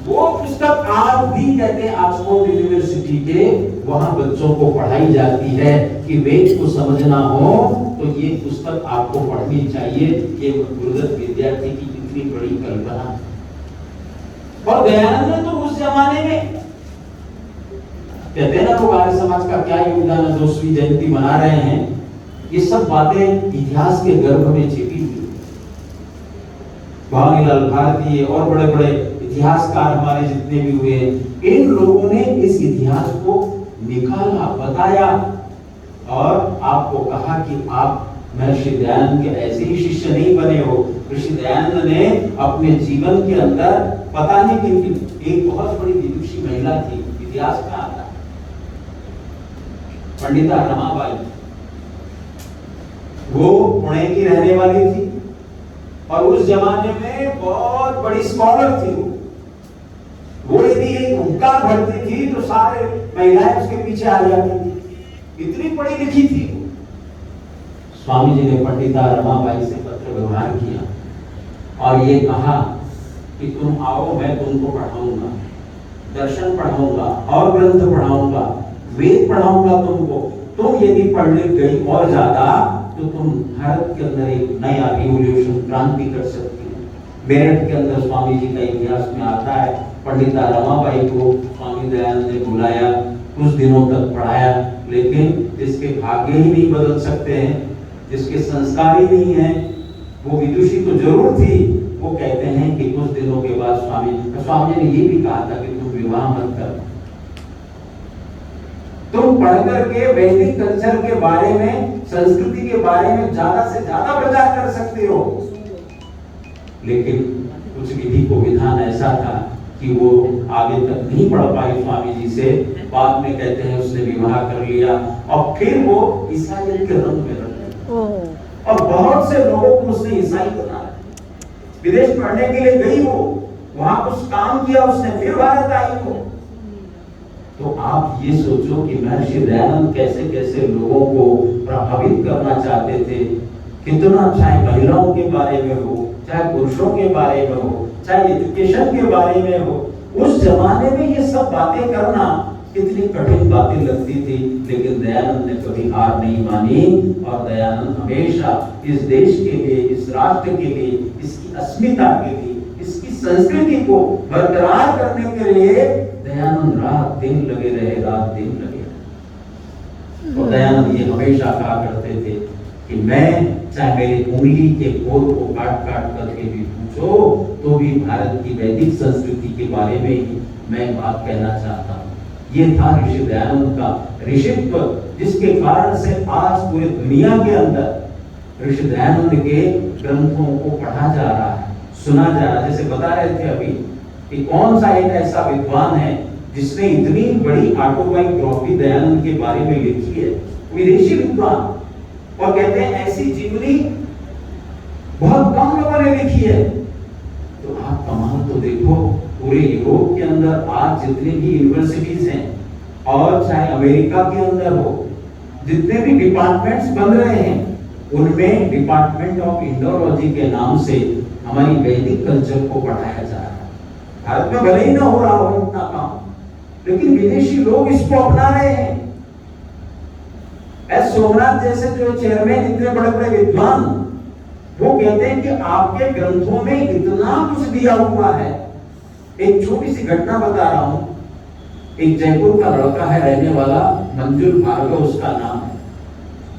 वो पुस्तक आज भी कहते हैं ऑक्सफोर्ड यूनिवर्सिटी के वहां बच्चों को पढ़ाई जाती है कि वेद को समझना हो तो ये पुस्तक आपको पढ़नी चाहिए। ये गुरुदत्त विद्यार्थी की कितनी बड़ी कल्पना। और दयानंद ने तो उस जमाने में कहते हैं ना लोग आर्य समाज का क्या योगदान है, 200वीं जयंती मना रहे हैं, ये सब बातें इतिहास के गर्भ में छिपी हुई। भवानीलाल भारती और बड़े बड़े इतिहासकार हमारे जितने भी हुए, इन लोगों ने इस इतिहास को निकाला, बताया और आपको कहा कि आप महर्षि दयानंद के ऐसे ही शिष्य नहीं बने हो। ऋषि दयानंद ने अपने जीवन के अंदर पता नहीं किन एक बहुत बड़ी विदुषी महिला थी, इतिहास में आता है, पंडिता रमाबाई। वो पुणे की रहने वाली थी और उस जमाने में बहुत बड़ी स्कॉलर थी। वो यदि एक हुक्का भरती थी तो सारे महिलाएं उसके पीछे आ जाती थी, इतनी पढ़ी लिखी थी। स्वामी जी ने पंडिता रमाबाई से पत्र व्यवहार किया और ये कहा कि तुम आओ, मैं तुमको पढ़ाऊंगा, दर्शन पढ़ाऊंगा और ग्रंथ पढ़ाऊंगा, वेद पढ़ाऊंगा तुमको। तुम यदि पढ़ लिख गई और ज्यादा तो तुम भारत के अंदर एक नया रिवॉल्यूशन, क्रांति कर सकती हो। मेरठ के अंदर स्वामी जी का इतिहास में आता है, पंडिता रमाबाई को स्वामी दयानंद ने बुलाया, कुछ दिनों तक पढ़ाया, लेकिन जिसके भाग्य ही नहीं बदल सकते हैं, जिसके संस्कार ही नहीं है, वो विदुषी तो जरूर थी। वो कहते हैं कि कुछ दिनों के बाद स्वामी जी ने ये भी कहा था कि तुम विवाह मत कर, तुम पढ़ करके वैदिक कल्चर के बारे में, संस्कृति के बारे में ज्यादा से ज्यादा प्रचार कर सकते हो। लेकिन कुछ विधि को विधान ऐसा था कि वो आगे तक नहीं पढ़ पाई स्वामी जी से। बाद में कहते हैं उसने विवाह कर लिया और फिर वो ईसाई के रंग में रंग गई और बहुत से लोगों को उसने ईसाई बनाया। विदेश पढ़ने के लिए गई वो, वहां कुछ काम किया उसने, फिर भारत आई वो। तो आप ये सोचो कि महर्षि दयानंद कैसे कैसे लोगों को प्रभावित करना चाहते थे। कितना, चाहे महिलाओं के बारे में हो, चाहे पुरुषों के बारे में हो, चाहे एजुकेशन के बारे में हो, उस जमाने में ये सब बातें करना कितनी कठिन बातें लगती थी। लेकिन दयानंद ने कभी हार नहीं मानी और दयानंद हमेशा इस देश के लिए, इस राष्ट्र के लिए, इसकी अस्मिता के लिए, इसकी संस्कृति को बरकरार करने के लिए दयानंद रात दिन लगे रहे, रात दिन लगे रहे। तो दयानंद ये हमेशा कहा करते थे कि मैं चाहे मेरी उंगली के कोर को काट काट करके भी पूछो तो भी भारत की वैदिक संस्कृति के बारे में ही मैं बात कहना चाहता हूँ। ये था ऋषि दयानंद का ऋषित्व, जिसके कारण से आज पूरी दुनिया के अंदर ऋषि दयानंद के ग्रंथों को पढ़ा जा रहा है, सुना जा रहा है। जैसे बता रहे थे अभी कि कौन सा एक ऐसा विद्वान है जिसने इतनी बड़ी ऑटोबायोग्राफी दयानंद के बारे में लिखी है, विदेशी विद्वान। और कहते हैं ऐसी जीवनी बहुत कम लोगों ने लिखी है। तो आप कमाल तो देखो, पूरे यूरोप के अंदर आज जितने भी यूनिवर्सिटीज हैं और चाहे अमेरिका के अंदर हो, जितने भी डिपार्टमेंट्स बन रहे हैं, उनमें डिपार्टमेंट ऑफ इंडोलॉजी के नाम से हमारी वैदिक कल्चर को पढ़ाया जा रहा है। भारत में भले ही ना हो रहा हो इतना काम, लेकिन विदेशी लोग इसको अपना रहे हैं। एस सोमनाथ जैसे जो चेयरमैन, इतने बड़े बड़े विद्वान, वो कहते हैं कि आपके ग्रंथों में इतना कुछ दिया हुआ है। एक छोटी सी घटना बता रहा हूं। एक जयपुर का लड़का है रहने वाला, मंजुल भार्गव उसका नाम है।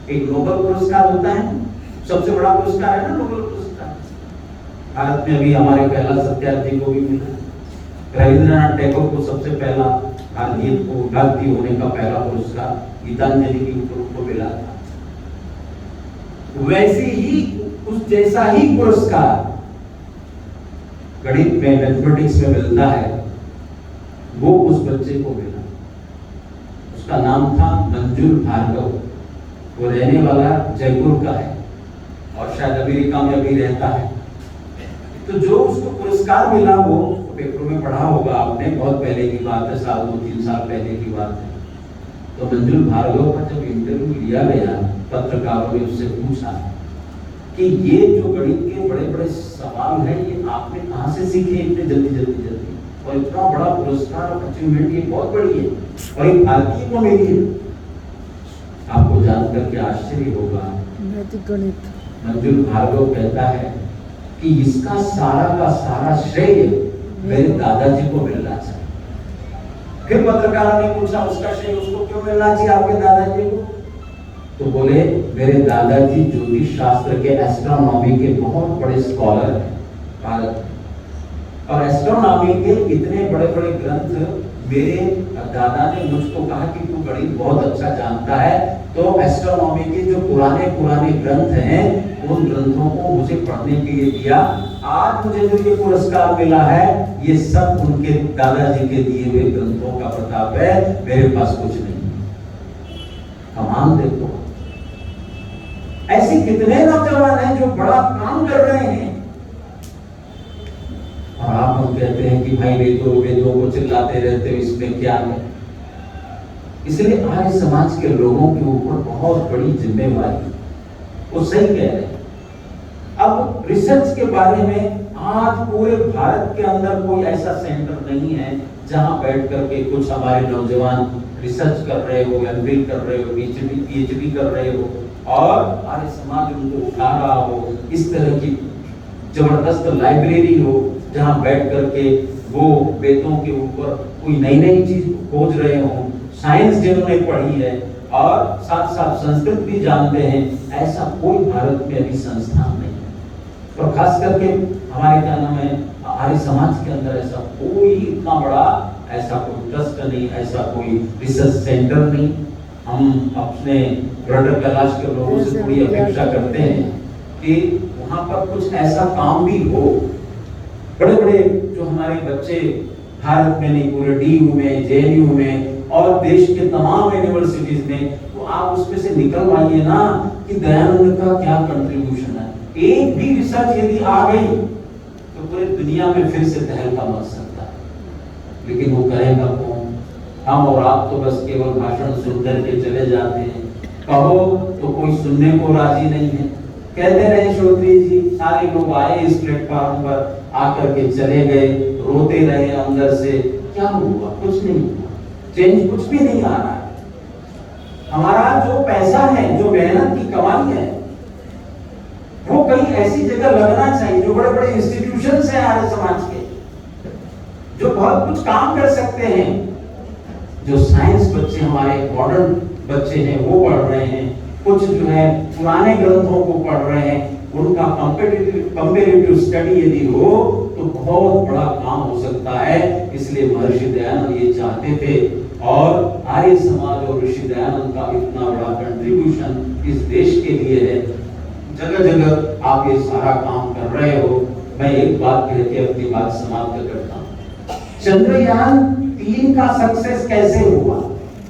एक नोबेल पुरस्कार होता है, सबसे बड़ा पुरस्कार है ना नोबेल पुरस्कार। भारत में अभी हमारे पहला सत्यार्थी को भी मिला। रविंद्रनाथ टैगोर को सबसे पहला भारतीय को भारतीय होने का पहला पुरस्कार गीतांजलि की उनको मिला था। वैसे ही उस जैसा ही पुरस्कार गणित में, मैथमेटिक्स में मिलता है वो उस बच्चे को मिला। उसका नाम था मंजुल भार्गव। वो रहने वाला जयपुर का है और शायद अमेरिका में अभी रहता है। तो जो उसको पुरस्कार मिला वो पेपर में पढ़ा होगा आपने, बहुत पहले की बात है, साल 2-3 साल पहले की बात है। तो मंजुल भार्गव का जब इंटरव्यू लिया गया, पत्रकारों ने उससे पूछा कि ये जो गणित के बड़े बड़े सवाल हैं ये आपने कहाँ से सीखे इतने जल्दी, और इतना बड़ा पुरस्कार और अचीवमेंट ये बहुत बड़ी है और एक भारतीय को मिली है। आपको जानकर के आश्चर्य होगा, नैतिक गणित। मंजुल भार्गव कहता है कि इसका सारा का सारा श्रेय मेरे दादाजी को मिलना चाहिए। फिर पत्रकारों ने पूछा उसका श्रेय उसको क्यों मिलना चाहिए, आपके दादाजी को? तो बोले मेरे दादाजी ज्योतिष शास्त्र के, एस्ट्रोनॉमी के बहुत बड़े स्कॉलर हैं भारत में, और एस्ट्रोनॉमी के इतने बड़े बड़े ग्रंथ मेरे दादा ने मुझको कहा कि तू गणित बहुत अच्छा जानता है, तो एस्ट्रोनॉमी के जो पुराने पुराने ग्रंथ हैं उन ग्रंथों को मुझे पढ़ने के लिए दिया। आज मुझे जो ये पुरस्कार मिला है ये सब उनके दादाजी के दिए हुए ग्रंथों का प्रताप है, मेरे पास कुछ नहीं। कमाल देखो, ऐसे कितने नौजवान हैं जो बड़ा काम कर रहे हैं और आप हम कहते हैं कि भाई वेदों को चिल्लाते रहते हो, इसमें क्या है। इसलिए आर्य समाज के लोगों के ऊपर बहुत बड़ी जिम्मेवारी, वो सही कह रहे हैं। अब रिसर्च के बारे में आज पूरे भारत के अंदर कोई ऐसा सेंटर नहीं है जहां बैठ करके कुछ हमारे नौजवान रिसर्च कर रहे हो, एमफिल कर रहे हो, पीएचडी कर रहे हो और आर्य समाज उनको उठा रहा हो। इस तरह की जबरदस्त लाइब्रेरी हो जहां बैठ करके वो वेदों के ऊपर कोई नई चीज खोज रहे हो, साइंस जिन्होंने पढ़ी है और साथ साथ संस्कृत भी जानते हैं, ऐसा कोई भारत में अभी संस्थान नहीं है। और खास करके हमारे क्या नाम है आर्य समाज के अंदर ऐसा कोई इतना बड़ा ऐसा कोई ट्रस्ट नहीं, ऐसा कोई रिसर्च सेंटर नहीं। हम अपने ब्रदर कैलाश के लोगों से थोड़ी अपेक्षा करते हैं कि वहां पर कुछ ऐसा काम भी हो। बड़े बड़े जो हमारे बच्चे भारत में नहीं, पूरे डीयू में, जेएनयू में और देश के तमाम यूनिवर्सिटीज में, तो आप उसमें से निकल आइए ना कि दयानंद का क्या कंट्रीब्यूशन है। एक भी रिसर्च यदि आ गई तो पूरी दुनिया में फिर से तहलका मच सकता है, लेकिन वो करेगा कौन? हम और आप तो बस केवल भाषण सुनकर के चले जाते हैं, कहो तो कोई सुनने को राजी नहीं है। कहते रहे चौधरी जी, सारे लोग आए इस प्लेटफॉर्म पर, आकर के चले गए, रोते रहे अंदर से, क्या हुआ? कुछ नहीं हुआ, चेंज कुछ भी नहीं आ रहा है। हमारा जो पैसा है, जो मेहनत की कमाई है, वो कहीं ऐसी जगह लगना चाहिए जो बड़े बड़े इंस्टीट्यूशंस हैं आर्य समाज के, जो बहुत कुछ काम कर सकते हैं। जो साइंस बच्चे हमारे मॉडर्न बच्चे हैं वो पढ़ रहे हैं, कुछ जो है पुराने ग्रंथों को पढ़ रहे हैं, उनका कंपेरेटिव स्टडी यदि हो तो बहुत बड़ा काम हो सकता है। इसलिए महर्षि दयानंद ये चाहते थे और आर्य समाज और ऋषि दयानंद का इतना बड़ा कंट्रीब्यूशन इस देश के लिए है। जगह जगह आप ये सारा काम कर रहे हो। मैं एक बात कह के अपनी बात समाप्त करता हूँ। चंद्रयान 3 का सक्सेस कैसे हुआ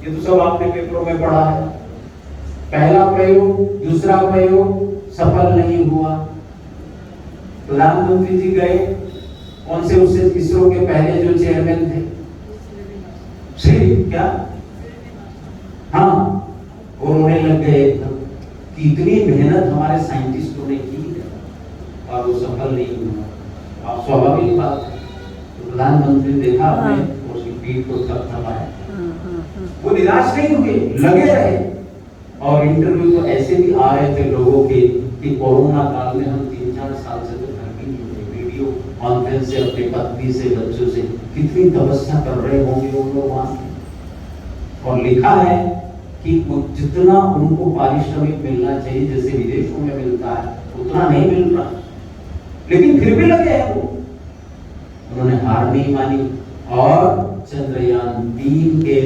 ये तो सब आपने पेपरों में पढ़ा है। पहला प्रयोग, दूसरा प्रयोग सफल नहीं हुआ। प्रधानमंत्री जी गए, कौन से उससे इसरो के पहले जो चेयरमैन थे, श्री क्या, हाँ, और उन्हें लग गए कि इतनी मेहनत हमारे साइंटिस्टों ने की है और वो सफल नहीं हुआ। आप स्वाभाविक बात है, तो प्रधानमंत्री देखा आपने उसकी पीठ को थपथपाया, वो निराश नहीं हुए, लगे रहे। और इंटरव्यू तो ऐसे भी आ रहे थे लोगों के कि कोरोना काल में हम 3-4 साल से तो घर भी नहीं थे, वीडियो कॉन्फ्रेंस से अपनी पत्नी से, बच्चों से कितनी तपस्या कर रहे होंगे उन लोग वहां। और लिखा है कि जितना उनको पारिश्रमिक मिलना चाहिए जैसे विदेशों में मिलता है उतना नहीं मिल रहा, लेकिन फिर भी लगे हैं वो, उन्होंने हार नहीं मानी और चंद्रयान 3 के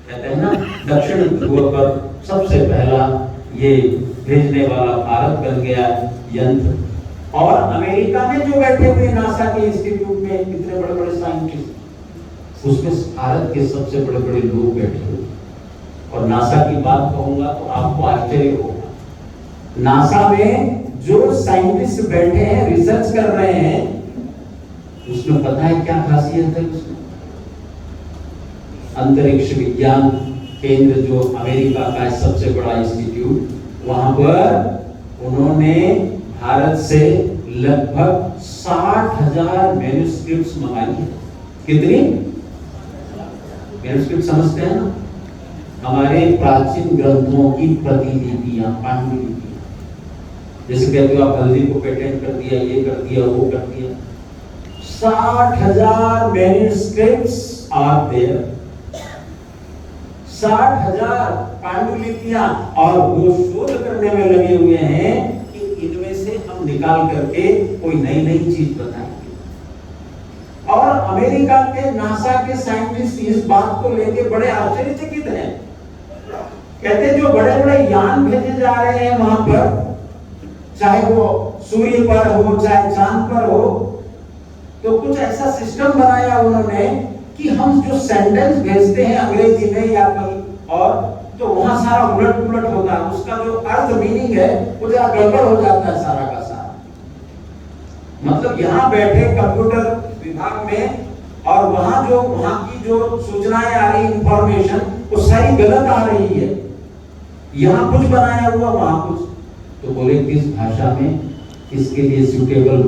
कहते हैं ना दक्षिण ध्रुव पर सबसे पहला ये भेजने वाला भारत बन गया यंत्र। और अमेरिका में जो बैठे हुए नासा के इंस्टीट्यूट में कितने बड़े बड़े साइंटिस्ट, उसमें भारत के सबसे बड़े बड़े लोग बैठे हुए, और नासा की बात कहूंगा तो आपको आश्चर्य होगा। नासा में जो साइंटिस्ट बैठे हैं, रिसर्च कर रहे हैं, उसमें पता है क्या खासियत है उसमें? अंतरिक्ष विज्ञान केंद्र जो अमेरिका का है सबसे बड़ा इंस्टीट्यूट, वहां पर उन्होंने भारत से लगभग 60,000 मैन्युस्क्रिप्ट्स मंगाई है। कितनी मैन्युस्क्रिप्ट समझते हैं ना? हमारे प्राचीन ग्रंथों की प्रतिलिपियां, पांडुलिपियां। जैसे कहते हो आप हल्दी को पेटेंट कर दिया, ये कर दिया, वो कर दिया। 60,000 मैन्युस्क्रिप्ट्स आर देयर, 60,000 पांडुलिपियां, और वो शोध करने में लगे हुए हैं कि इनमें से हम निकाल करके कोई नई नई चीज बताएंगे। और अमेरिका के नासा के साइंटिस्ट इस बात को लेके बड़े आश्चर्यचकित हैं। कहते जो बड़े बड़े यान भेजे जा रहे हैं वहां पर, चाहे वो सूर्य पर हो चाहे चांद पर हो, तो कुछ ऐसा सिस्टम बनाया उन्होंने कि हम जो सेंटेंस भेजते हैं अंग्रेजी में या कहीं और, तो वहां सारा उलट पुलट होता है, उसका जो अर्थ मीनिंग है वो जरा गड़बड़ हो जाता है सारा का सारा। मतलब यहाँ बैठे कंप्यूटर विभाग में और वहां की जो सूचनाएं आ रही, इंफॉर्मेशन, वो सारी गलत आ रही है। यहाँ कुछ बनाया हुआ, वहां कुछ। तो बोले किस भाषा में इसके लिए सूटेबल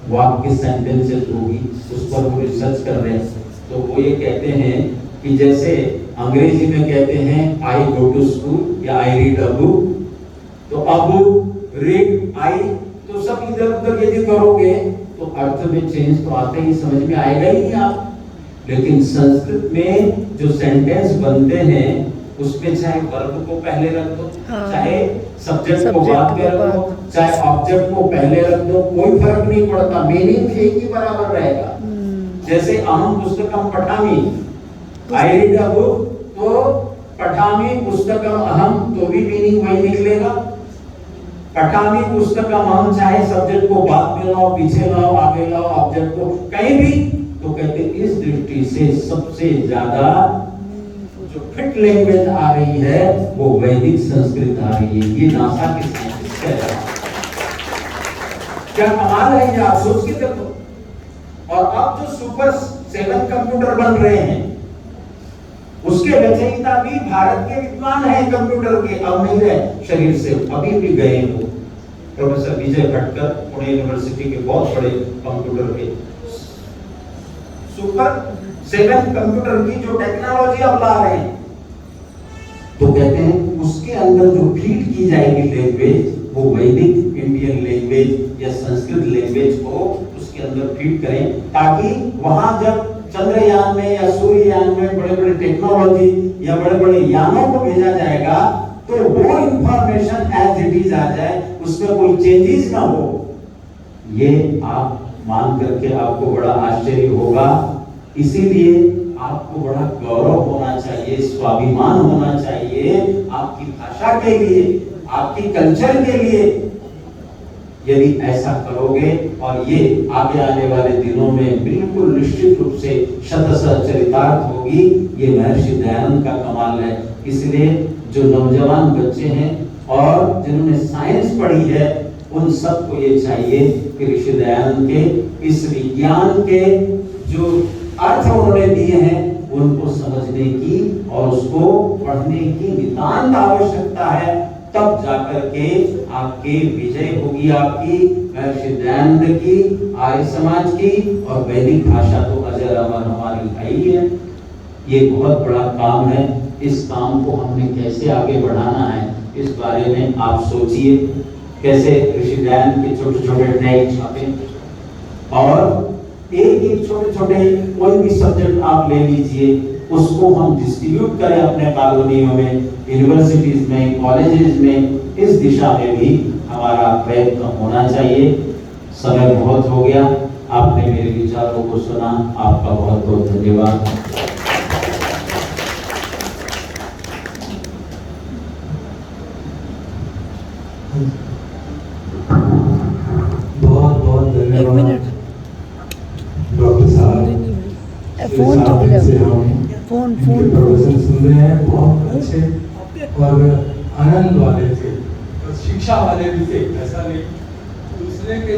वाक्य सेंटेंसेस होगी, उस पर वो रिसर्च कर रहे हैं। तो वो ये कहते हैं कि जैसे अंग्रेजी में कहते हैं आई गो टू स्कूल या आई रीड अ बुक, तो अबू, रीड, आई, तो सब इधर उधर यदि करोगे तो अर्थ में चेंज तो आते ही, समझ में आएगा ही नहीं आप। लेकिन संस्कृत में जो सेंटेंस बनते हैं उसमें चाहे वर्ब को पहले रख दो, चाहे सब्जेक्ट को बाद में रख दो, चाहे ऑब्जेक्ट को पहले रख दो, कोई फर्क नहीं पड़ता, मीनिंग एक ही बराबर रहेगा। जैसे अहम पुस्तकम पठामि, आई रीड अ बुक, तो पठामि पुस्तकम अहम, तो भी मीनिंग वही निकलेगा। पठामि पुस्तकम अहम, चाहे सब्जेक्ट को बाद में लाओ, पीछे लाओ, आगे लाओ, ऑब्जेक्ट को कहीं भी, तो कहते इस दृष्टि से सबसे ज्यादा जो फिट लैंग्वेज आ रही है वो वैदिक संस्कृत आ रही है। ये नासा के साइंटिस्ट कह रहे हैं। क्या कमाल है ये, आप सोच के देखो। और अब जो सुपर 7 कंप्यूटर बन रहे हैं, उसके रचयिता भी भारत के विद्वान हैं कंप्यूटर के, अब नहीं रहे शरीर से, अभी भी गए वो प्रोफेसर विजय भटकर, पुणे यूनिवर्सिटी के बहुत बड़े कंप्यूटर के सुपर 7 कंप्यूटर की जो टेक्नोलॉजी अब ला रहे हैं। तो कहते हैं उसके अंदर जो फीड की जाएगी लैंग्वेज, वो वैदिक इंडियन लैंग्वेज या संस्कृत लैंग्वेज को उसके अंदर फीड करें, ताकि वहां जब चंद्रयान में या सूर्ययान में बड़े बड़े टेक्नोलॉजी या बड़े बड़े यानों को भेजा जाएगा तो वो इंफॉर्मेशन एज इट इज आ जाए, उसमें कोई चेंजेस ना हो। ये आप मान करके आपको बड़ा आश्चर्य होगा। इसीलिए आपको बड़ा गौरव होना चाहिए, स्वाभिमान होना चाहिए आपकी भाषा के लिए, आपकी कल्चर के लिए। यदि ऐसा करोगे, और ये आगे आने वाले दिनों में बिल्कुल निश्चित रूप से शतशः चरितार्थ होगी, ये महर्षि दयानंद का कमाल है। इसलिए जो नौजवान बच्चे हैं और जिन्होंने साइंस पढ़ी है, उन सबको ये चाहिए कि ऋषि दयानंद के इस विज्ञान के जो अर्थ उन्होंने दिए हैं उनको समझने की और उसको पढ़ने की नितांत आवश्यकता है। तब जाकर के आपकी विजय होगी, आपकी महर्षि दयानंद की, आर्य समाज की, और वैदिक भाषा तो अजर अमर हमारी है ही है। ये बहुत बड़ा काम है। इस काम को हमने कैसे आगे बढ़ाना है, इस बारे में आप सोचिए। कैसे ऋषि दयानंद के छोटे छोटे नए छापे, और एक छोटे छोटे कोई भी सब्जेक्ट आप ले लीजिए, उसको हम डिस्ट्रीब्यूट करें अपने कॉलोनियों में, यूनिवर्सिटीज में, कॉलेजेस में। इस दिशा में भी हमारा प्रयत्न होना चाहिए। समय बहुत हो गया, आपने मेरे विचारों को सुना, आपका बहुत बहुत धन्यवाद। बहुत बहुत धन्यवाद डॉक्टर साहब। फोन चुप साथ से लिया हम फोन इनके फोन प्रवचन सुन रहे हैं, बहुत अच्छे और आनंद वाले थे और शिक्षा वाले भी थे, ऐसा नहीं दूसरे के